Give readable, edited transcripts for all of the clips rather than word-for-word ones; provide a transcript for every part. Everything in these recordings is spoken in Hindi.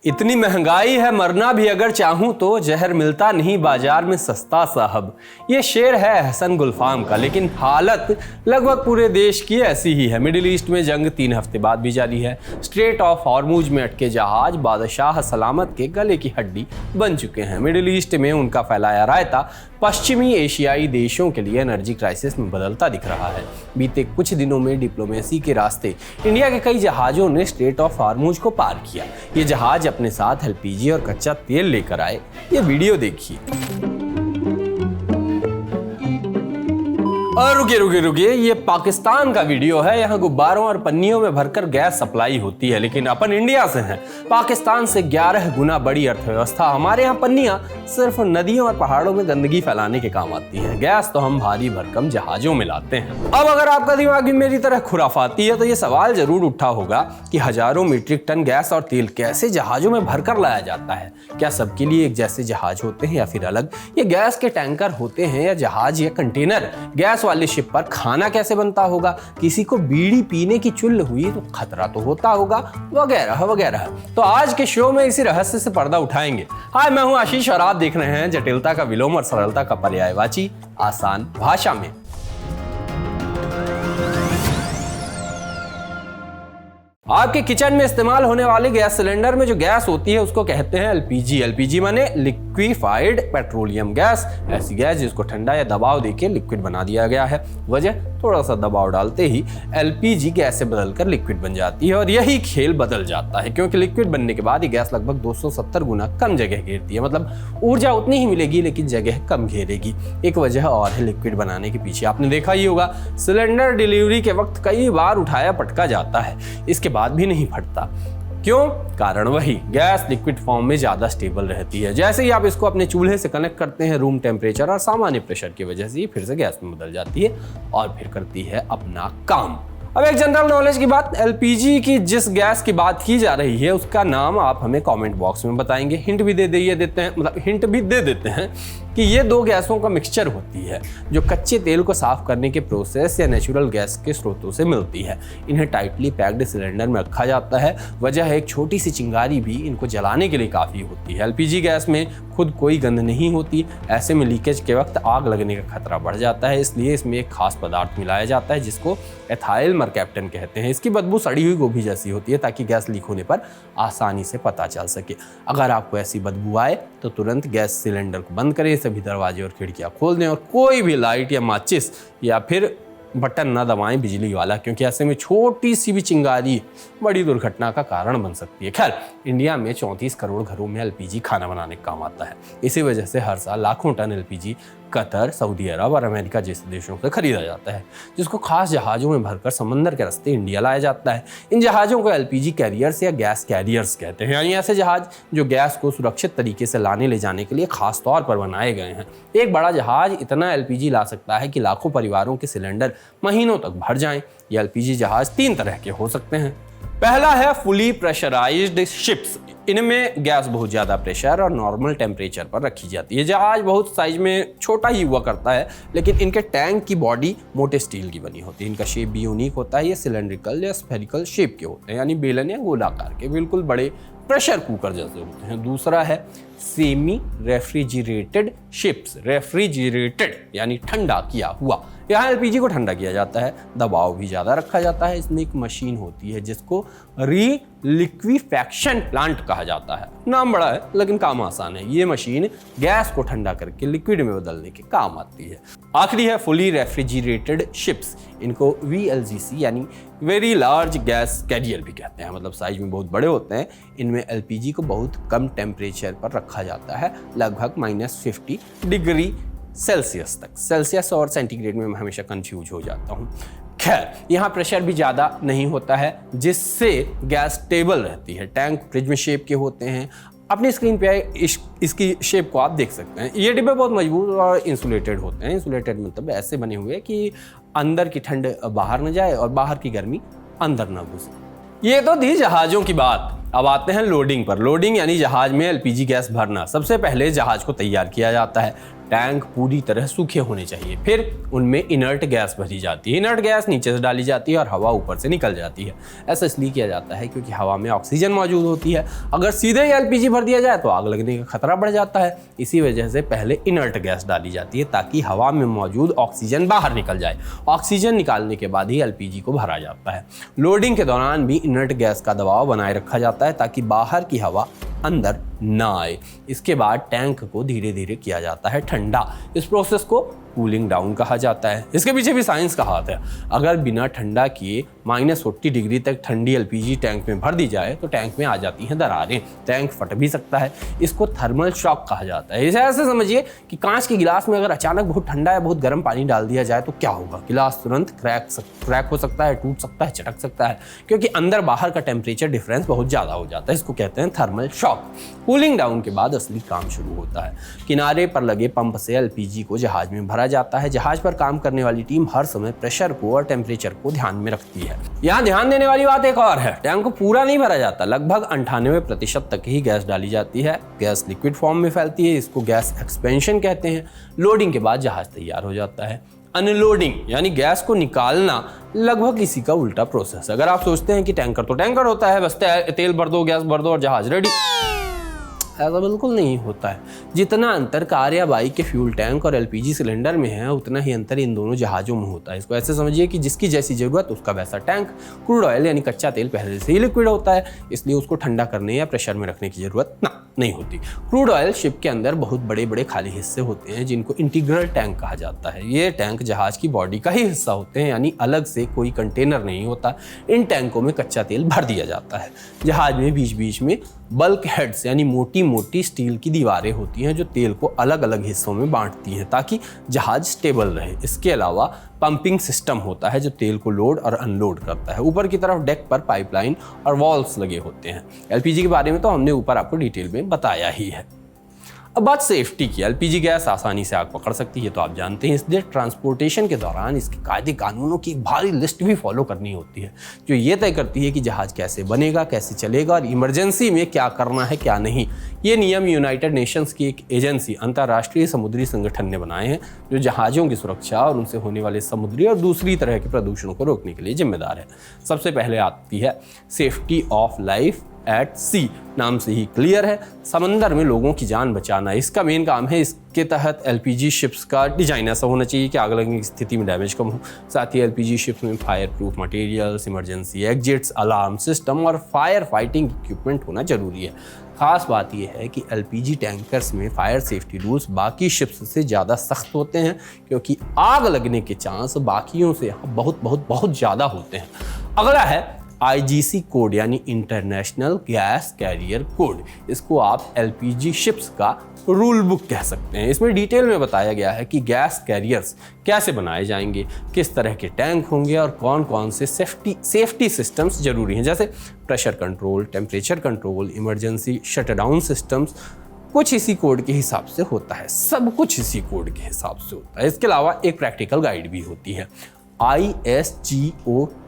इतनी महंगाई है मरना भी अगर चाहूं तो जहर मिलता नहीं बाजार में सस्ता साहब। ये शेर है हसन गुलफाम का, लेकिन हालत लगभग पूरे देश की ऐसी ही है। मिडिल ईस्ट में जंग 3 हफ्ते बाद भी जारी है। स्ट्रेट ऑफ हॉर्मुज में अटके जहाज बादशाह सलामत के गले की हड्डी बन चुके हैं। मिडिल ईस्ट में उनका फैलाया रायता पश्चिमी एशियाई देशों के लिए एनर्जी क्राइसिस में बदलता दिख रहा है। बीते कुछ दिनों में डिप्लोमेसी के रास्ते इंडिया के कई जहाजों ने स्ट्रेट ऑफ हॉर्मुज को पार किया। ये जहाज अपने साथ एलपीजी और कच्चा तेल लेकर आए। ये वीडियो देखिए। और रुकिए, ये पाकिस्तान का वीडियो है। यहाँ गुब्बारों और पन्नियों में भरकर गैस सप्लाई होती है, लेकिन अपन इंडिया से हैं। पाकिस्तान से 11 गुना बड़ी अर्थव्यवस्था। हमारे यहाँ पन्नियां सिर्फ नदियों और पहाड़ों में गंदगी फैलाने के काम आती हैं। गैस तो हम भारी भरकम जहाजों में लाते हैं। अब अगर आपका दिमाग भी मेरी तरह खुराफाती है तो ये सवाल जरूर उठा होगा कि हजारों मीट्रिक टन गैस और तेल कैसे जहाजों में भरकर लाया जाता है। क्या सबके लिए एक जैसे जहाज होते हैं या फिर अलग? ये गैस के टैंकर होते हैं या जहाज या कंटेनर? गैस वाली शिप पर खाना कैसे बनता होगा? किसी को बीड़ी पीने की चुल्ल हुई तो खतरा तो होता होगा, वगैरह वगैरह। तो आज के शो में इसी रहस्य से पर्दा उठाएंगे। हाय, मैं हूं आशीष और आप देख रहे हैं जटिलता का विलोम और सरलता का पर्यायवाची आसान भाषा में। आपके किचन में इस्तेमाल होने वाले गैस सिलेंडर में जो गैस होती है उसको कहते हैं एलपीजी। एलपीजी माने लिक्विफाइड पेट्रोलियम गैस। ऐसी गैस जिसको ठंडा या दबाव देके लिक्विड बना दिया गया है। वजह, थोड़ा सा दबाव डालते ही एलपीजी गैस से बदलकर लिक्विड बन जाती है और यही खेल बदल जाता है, क्योंकि लिक्विड बनने के बाद ये गैस लगभग 270 गुना कम जगह घेरती है। मतलब ऊर्जा उतनी ही मिलेगी लेकिन जगह कम घेरेगी। एक वजह और है लिक्विड बनाने के पीछे। आपने देखा ही होगा, सिलेंडर डिलीवरी के वक्त कई बार उठाया पटका जाता है, इसके बाद भी नहीं फटता। क्यों? कारण वही, गैस लिक्विड फॉर्म में ज्यादा स्टेबल रहती है। जैसे ही आप इसको अपने चूल्हे से कनेक्ट करते हैं, रूम टेम्परेचर और सामान्य प्रेशर की वजह से ये फिर से गैस में बदल जाती है और फिर करती है अपना काम। अब एक जनरल नॉलेज की बात, एलपीजी की जिस गैस की बात की जा रही है उसका नाम आप हमें कमेंट बॉक्स में बताएंगे। हिंट भी दे देते हैं कि ये 2 गैसों का मिक्सचर होती है जो कच्चे तेल को साफ करने के प्रोसेस या नेचुरल गैस के स्रोतों से मिलती है। इन्हें टाइटली पैक्ड सिलेंडर में रखा जाता है। वजह है एक छोटी सी चिंगारी भी इनको जलाने के लिए काफ़ी होती है। एलपीजी गैस में खुद कोई गंध नहीं होती। ऐसे में लीकेज के वक्त आग लगने का खतरा बढ़ जाता है, इसलिए इसमें एक खास पदार्थ मिलाया जाता है जिसको एथाइल मरकैप्टन कहते हैं। इसकी बदबू सड़ी हुई गोभी जैसी होती है ताकि गैस लीक होने पर आसानी से पता चल सके। अगर आपको ऐसी बदबू आए तो तुरंत गैस सिलेंडर को बंद करें, सभी दरवाजे और खिड़कियां खोल दें और कोई भी लाइट या माचिस या फिर बटन ना दबाएं बिजली वाला, क्योंकि ऐसे में छोटी सी भी चिंगारी बड़ी दुर्घटना का कारण बन सकती है। खैर, इंडिया में 34 करोड़ घरों में एलपीजी खाना बनाने का काम आता है। इसी वजह से हर साल लाखों टन एलपीजी कतर, सऊदी अरब और अमेरिका जैसे देशों से खरीदा जाता है, जिसको खास जहाजों में भरकर समंदर के रास्ते इंडिया लाया जाता है। इन जहाजों को एलपीजी कैरियर्स या गैस कैरियर्स कहते हैं, यानी ऐसे जहाज जो गैस को सुरक्षित तरीके से लाने ले जाने के लिए खास तौर पर बनाए गए हैं। एक बड़ा जहाज इतना एलपीजी ला सकता है कि लाखों परिवारों के सिलेंडर महीनों तक भर जाएं। ये एलपीजी जहाज 3 तरह के हो सकते हैं। पहला है फुली प्रेशराइज्ड शिप्स। इनमें गैस बहुत ज़्यादा प्रेशर और नॉर्मल टेम्परेचर पर रखी जाती है। जहाज बहुत साइज में छोटा ही हुआ करता है, लेकिन इनके टैंक की बॉडी मोटे स्टील की बनी होती है। इनका शेप भी यूनिक होता है। ये सिलेंड्रिकल या स्फेरिकल शेप के होते हैं, यानी बेलन या गोलाकार के, बिल्कुल बड़े प्रेशर कुकर जैसे होते हैं। दूसरा है सेमी रेफ्रिजरेटेड शिप्स। रेफ्रिजरेटेड यानी ठंडा किया हुआ। यहाँ एलपीजी को ठंडा किया जाता है, दबाव भी ज़्यादा रखा जाता है। इसमें एक मशीन होती है जिसको लिक्विफैक्शन प्लांट कहा जाता है। नाम बड़ा है लेकिन काम आसान है। ये मशीन गैस को ठंडा करके लिक्विड में बदलने के काम आती है। आखिरी है फुली रेफ्रिजरेटेड शिप्स। इनको VLGC यानी वेरी लार्ज गैस कैरियर भी कहते हैं, मतलब साइज में बहुत बड़े होते हैं। इनमें एलपीजी को बहुत कम टेम्परेचर पर रखा जाता है, लगभग -50 डिग्री सेल्सियस तक। सेल्सियस और सेंटीग्रेड में मैं हमेशा कंफ्यूज हो जाता हूँ। खैर, यहाँ प्रेशर भी ज़्यादा नहीं होता है, जिससे गैस स्टेबल रहती है। टैंक फ्रिज में शेप के होते हैं। अपनी स्क्रीन पे इसकी शेप को आप देख सकते हैं। ये डिब्बे बहुत मजबूत और इंसुलेटेड होते हैं। इंसुलेटेड मतलब ऐसे बने हुए कि अंदर की ठंड बाहर न जाए और बाहर की गर्मी अंदर न घुसे। ये तो थी जहाज़ों की बात। अब आते हैं लोडिंग पर। लोडिंग यानी जहाज में एलपीजी गैस भरना। सबसे पहले जहाज को तैयार किया जाता है। टैंक पूरी तरह सूखे होने चाहिए। फिर उनमें इनर्ट गैस भरी जाती है। इनर्ट गैस नीचे से डाली जाती है और हवा ऊपर से निकल जाती है। ऐसा इसलिए किया जाता है क्योंकि हवा में ऑक्सीजन मौजूद होती है। अगर सीधे ही एलपीजी भर दिया जाए तो आग लगने का खतरा बढ़ जाता है। इसी वजह से पहले इनर्ट गैस डाली जाती है ताकि हवा में मौजूद ऑक्सीजन बाहर निकल जाए। ऑक्सीजन निकालने के बाद ही एलपीजी को भरा जाता है। लोडिंग के दौरान भी इनर्ट गैस का दबाव बनाए रखा जाता है ताकि बाहर की हवा अंदर ना आए। इसके बाद टैंक को धीरे धीरे किया जाता है ठंडा। इस प्रोसेस को कूलिंग डाउन कहा जाता है। इसके पीछे भी साइंस का हाथ है। अगर बिना ठंडा किए -40 डिग्री तक ठंडी एलपीजी टैंक में भर दी जाए तो टैंक में आ जाती हैं दरारें। टैंक फट भी सकता है। इसको थर्मल शॉक कहा जाता है। इसे ऐसे समझिए कि कांच के गिलास में अगर अचानक बहुत ठंडा या बहुत गर्म पानी डाल दिया जाए तो क्या होगा। गिलास तुरंत क्रैक हो सकता है, टूट सकता है, चटक सकता है, क्योंकि अंदर बाहर का टेम्परेचर डिफरेंस बहुत ज़्यादा हो जाता है। इसको कहते हैं थर्मल शॉक। कूलिंग डाउन के बाद असली काम शुरू होता है। किनारे पर लगे पंप से एलपीजी को जहाज में भरा जाता है। जहाज पर काम करने वाली टीम हर समय प्रेशर को और टेम्परेचर को ध्यान में रखती है। यहाँ ध्यान देने वाली बात एक और है, टैंक को पूरा नहीं भरा जाता। लगभग 98% तक ही गैस डाली जाती है। गैस लिक्विड फॉर्म में फैलती है। इसको गैस एक्सपेंशन कहते हैं। लोडिंग के बाद जहाज तैयार हो जाता है। अनलोडिंग यानी गैस को निकालना लगभग इसी का उल्टा प्रोसेस। अगर आप सोचते हैं कि टैंकर तो टैंकर होता है, बस तेल भर दो, गैस भर दो और जहाज रेडी, ऐसा बिल्कुल नहीं होता है। जितना अंतर कार या बाइक के फ्यूल टैंक और एलपीजी सिलेंडर में है, उतना ही अंतर इन दोनों जहाज़ों में होता है। इसको ऐसे समझिए कि जिसकी जैसी ज़रूरत उसका वैसा टैंक। क्रूड ऑयल यानी कच्चा तेल पहले से ही लिक्विड होता है, इसलिए उसको ठंडा करने या प्रेशर में रखने की ज़रूरत नहीं होती। क्रूड ऑयल शिप के अंदर बहुत बड़े बड़े खाली हिस्से होते हैं जिनको इंटीग्रल टैंक कहा जाता है। ये टैंक जहाज की बॉडी का ही हिस्सा होते हैं, यानी अलग से कोई कंटेनर नहीं होता। इन टैंकों में कच्चा तेल भर दिया जाता है। जहाज में बीच बीच में बल्क हेड्स यानी मोटी मोटी स्टील की दीवारें होती हैं जो तेल को अलग अलग हिस्सों में बांटती हैं ताकि जहाज स्टेबल रहे। इसके अलावा पंपिंग सिस्टम होता है जो तेल को लोड और अनलोड करता है। ऊपर की तरफ डेक पर पाइपलाइन और वॉल्व्स लगे होते हैं। एलपीजी के बारे में तो हमने ऊपर आपको डिटेल में बताया ही है। अब बात सेफ्टी की। एलपीजी गैस आसानी से आग पकड़ सकती है तो आप जानते हैं, इसलिए ट्रांसपोर्टेशन के दौरान इसके कायदे कानूनों की एक भारी लिस्ट भी फॉलो करनी होती है जो ये तय करती है कि जहाज कैसे बनेगा, कैसे चलेगा और इमरजेंसी में क्या करना है क्या नहीं। ये नियम यूनाइटेड नेशंस की एक एजेंसी अंतर्राष्ट्रीय समुद्री संगठन ने बनाए हैं जो जहाज़ों की सुरक्षा और उनसे होने वाले समुद्री और दूसरी तरह के प्रदूषणों को रोकने के लिए जिम्मेदार है। सबसे पहले आती है सेफ्टी ऑफ लाइफ एट सी। नाम से ही क्लियर है, समंदर में लोगों की जान बचाना इसका मेन काम है। इसके तहत एलपीजी शिप्स का डिजाइन ऐसा होना चाहिए कि आग लगने की स्थिति में डैमेज कम हो। साथ ही एलपीजी शिप्स में fire proof materials, emergency exits, alarm system और फायर फाइटिंग इक्विपमेंट होना जरूरी है। खास बात यह है कि एलपीजी टैंकर्स में फायर सेफ्टी रूल्स बाकी शिप्स से ज़्यादा सख्त होते हैं क्योंकि आग लगने के चांस बाकियों से बहुत बहुत बहुत ज़्यादा होते हैं। अगला है IGC कोड यानी इंटरनेशनल गैस कैरियर कोड। इसको आप एलपीजी शिप्स का रूल बुक कह सकते हैं। इसमें डिटेल में बताया गया है कि गैस कैरियर्स कैसे बनाए जाएंगे, किस तरह के टैंक होंगे और कौन कौन से सेफ्टी सिस्टम्स जरूरी हैं, जैसे pressure control, temperature control, emergency shutdown systems. कुछ इसी कोड के हिसाब से होता है, सब कुछ इसी कोड के हिसाब से होता है। इसके अलावा एक प्रैक्टिकल गाइड भी होती है, ISGOTT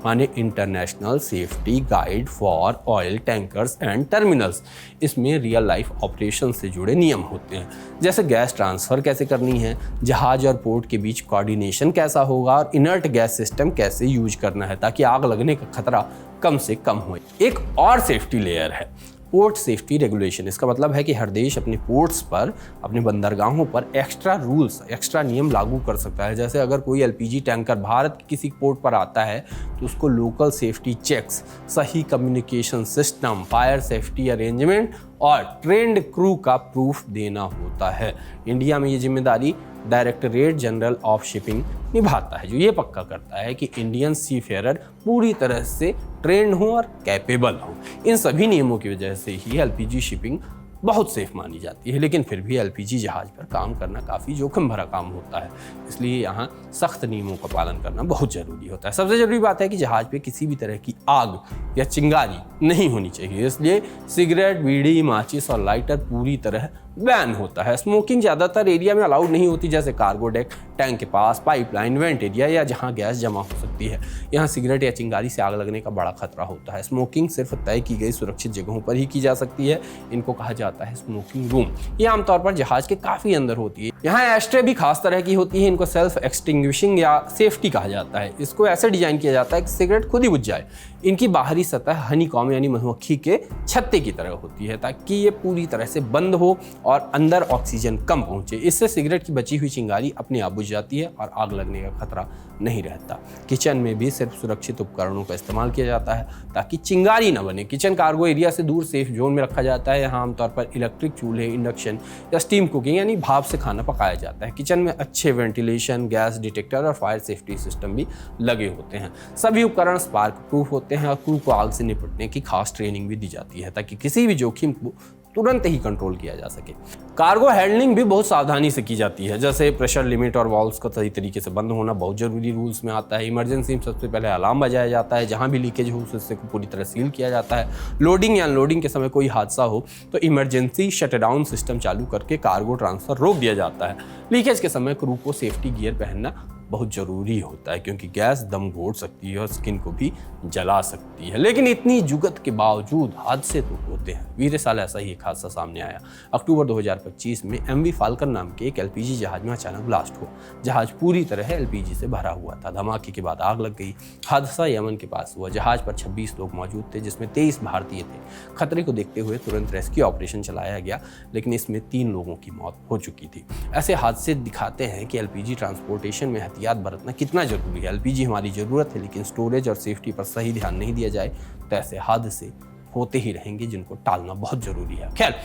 माने international safety guide for oil tankers and terminals. इसमें रियल लाइफ ऑपरेशन से जुड़े नियम होते हैं, जैसे गैस ट्रांसफ़र कैसे करनी है, जहाज और पोर्ट के बीच कोऑर्डिनेशन कैसा होगा और इनर्ट गैस सिस्टम कैसे यूज करना है ताकि आग लगने का खतरा कम से कम हो। एक और सेफ्टी लेयर है पोर्ट सेफ्टी रेगुलेशन। इसका मतलब है कि हर देश अपने पोर्ट्स पर, अपने बंदरगाहों पर एक्स्ट्रा रूल्स, एक्स्ट्रा नियम लागू कर सकता है। जैसे अगर कोई एलपीजी टैंकर भारत के किसी पोर्ट पर आता है तो उसको लोकल सेफ्टी चेक्स, सही communication system, fire safety arrangement और ट्रेंड क्रू का प्रूफ देना होता है। इंडिया में ये जिम्मेदारी डायरेक्टरेट जनरल ऑफ शिपिंग निभाता है, जो ये पक्का करता है कि इंडियन सीफेयर पूरी तरह से ट्रेंड हो और कैपेबल हो। इन सभी नियमों की वजह से ही एलपीजी शिपिंग बहुत सेफ मानी जाती है, लेकिन फिर भी एलपीजी जहाज पर काम करना काफ़ी जोखिम भरा काम होता है, इसलिए यहाँ सख्त नियमों का पालन करना बहुत ज़रूरी होता है। सबसे ज़रूरी बात है कि जहाज पे किसी भी तरह की आग या चिंगारी नहीं होनी चाहिए, इसलिए सिगरेट, बीड़ी, माचिस और लाइटर पूरी तरह बैन होता है। स्मोकिंग ज़्यादातर एरिया में अलाउड नहीं होती, जैसे कार्गो डेक, टैंक के पास, पाइपलाइन, वेंट एरिया या जहां गैस जमा हो सकती है। यहाँ सिगरेट या चिंगारी से आग लगने का बड़ा खतरा होता है। स्मोकिंग सिर्फ तय की गई सुरक्षित जगहों पर ही की जा सकती है। इनको कहा जाता है स्मोकिंग रूम। ये आमतौर पर जहाज के काफ़ी अंदर होती है। यहाँ एस्ट्रे भी खास तरह की होती है। इनको सेल्फ एक्सटिंग्विशिंग या सेफ्टी कहा जाता है। इसको ऐसे डिजाइन किया जाता है कि सिगरेट खुद ही बुझ जाए। इनकी बाहरी सतह हनीकॉम्ब यानी मधुमक्खी के छत्ते की तरह होती है, ताकि ये पूरी तरह से बंद हो और अंदर ऑक्सीजन कम पहुंचे। इससे सिगरेट की बची हुई चिंगारी अपने आप बुझ जाती है और आग लगने का खतरा नहीं रहता। किचन में भी सिर्फ सुरक्षित उपकरणों का इस्तेमाल किया जाता है ताकि चिंगारी न बने। किचन कार्गो एरिया से दूर सेफ जोन में रखा जाता है। यहाँ आमतौर पर इलेक्ट्रिक चूल्हे, इंडक्शन या स्टीम कुकिंग यानी भाप से खाना पकाया जाता है। किचन में अच्छे वेंटिलेशन, गैस डिटेक्टर और फायर सेफ्टी सिस्टम भी लगे होते हैं। सभी उपकरण स्पार्क प्रूफ होते हैं और क्रू को आग से निपटने की खास ट्रेनिंग भी दी जाती है ताकि किसी भी जोखिम को तुरंत ही कंट्रोल किया जा सके। कार्गो हैंडलिंग भी बहुत सावधानी से की जाती है, जैसे प्रेशर लिमिट और वाल्व्स का सही तरीके से बंद होना बहुत जरूरी रूल्स में आता है। इमरजेंसी में सबसे पहले अलार्म बजाया जाता है। जहां भी लीकेज हो उस हिस्से को पूरी तरह सील किया जाता है। लोडिंग या अनलोडिंग के समय कोई हादसा हो तो इमरजेंसी शटडाउन सिस्टम चालू करके कार्गो ट्रांसफर रोक दिया जाता है। लीकेज के समय क्रू को सेफ्टी गियर पहनना बहुत ज़रूरी होता है, क्योंकि गैस दम घोट सकती है और स्किन को भी जला सकती है। लेकिन इतनी जुगत के बावजूद हादसे तो होते हैं। पिछले साल ऐसा ही एक हादसा सामने आया। अक्टूबर 2025 में MV फाल्कन नाम के एक LPG जहाज में अचानक ब्लास्ट हुआ। जहाज पूरी तरह LPG से भरा हुआ था। धमाके के बाद आग लग गई। हादसा यमन के पास हुआ। जहाज पर 26 लोग मौजूद थे, जिसमें 23 भारतीय थे। खतरे को देखते हुए तुरंत रेस्क्यू ऑपरेशन चलाया गया, लेकिन इसमें 3 लोगों की मौत हो चुकी थी। ऐसे हादसे दिखाते हैं कि LPG ट्रांसपोर्टेशन में एहतियात बरतना कितना जरूरी है। LPG हमारी जरूरत है, लेकिन स्टोरेज और सेफ्टी पर सही ध्यान नहीं दिया जाए तो ऐसे हादसे होते ही रहेंगे, जिनको टालना बहुत जरूरी है। खैर,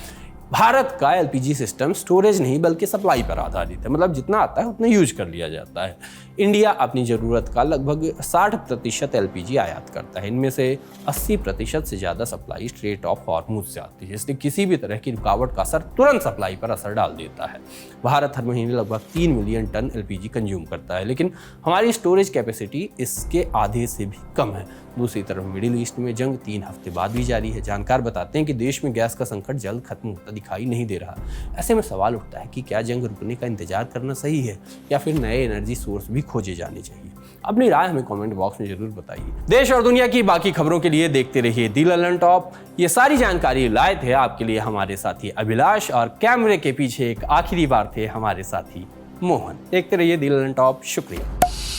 भारत का LPG सिस्टम स्टोरेज नहीं बल्कि सप्लाई पर आधारित है। मतलब जितना आता है उतना यूज कर लिया जाता है। इंडिया अपनी ज़रूरत का लगभग 60% LPG आयात करता है। इनमें से 80% से ज़्यादा सप्लाई स्ट्रेट ऑफ हॉर्मुज से आती है, इसलिए किसी भी तरह की रुकावट का असर तुरंत सप्लाई पर असर डाल देता है। भारत हर महीने लगभग 3 मिलियन टन LPG कंज्यूम करता है, लेकिन हमारी स्टोरेज कैपेसिटी इसके आधे से भी कम है। दूसरी तरफ मिडिल ईस्ट में जंग 3 हफ्ते बाद भी जारी है। जानकार बताते हैं कि देश में गैस का संकट जल्द खत्म होता दिखाई नहीं दे रहा। ऐसे में सवाल उठता है कि क्या जंग रुकने का इंतजार करना सही है या फिर नए एनर्जी सोर्स भी खोजे जाने चाहिए। अपनी राय हमें कमेंट बॉक्स में जरूर बताइए। देश और दुनिया की बाकी खबरों के लिए देखते रहिए दी ललन टॉप। ये सारी जानकारी लाए थे आपके लिए हमारे साथी अभिलाष, और कैमरे के पीछे एक आखिरी बार थे हमारे साथी मोहन। देखते रहिए दी ललन टॉप। शुक्रिया।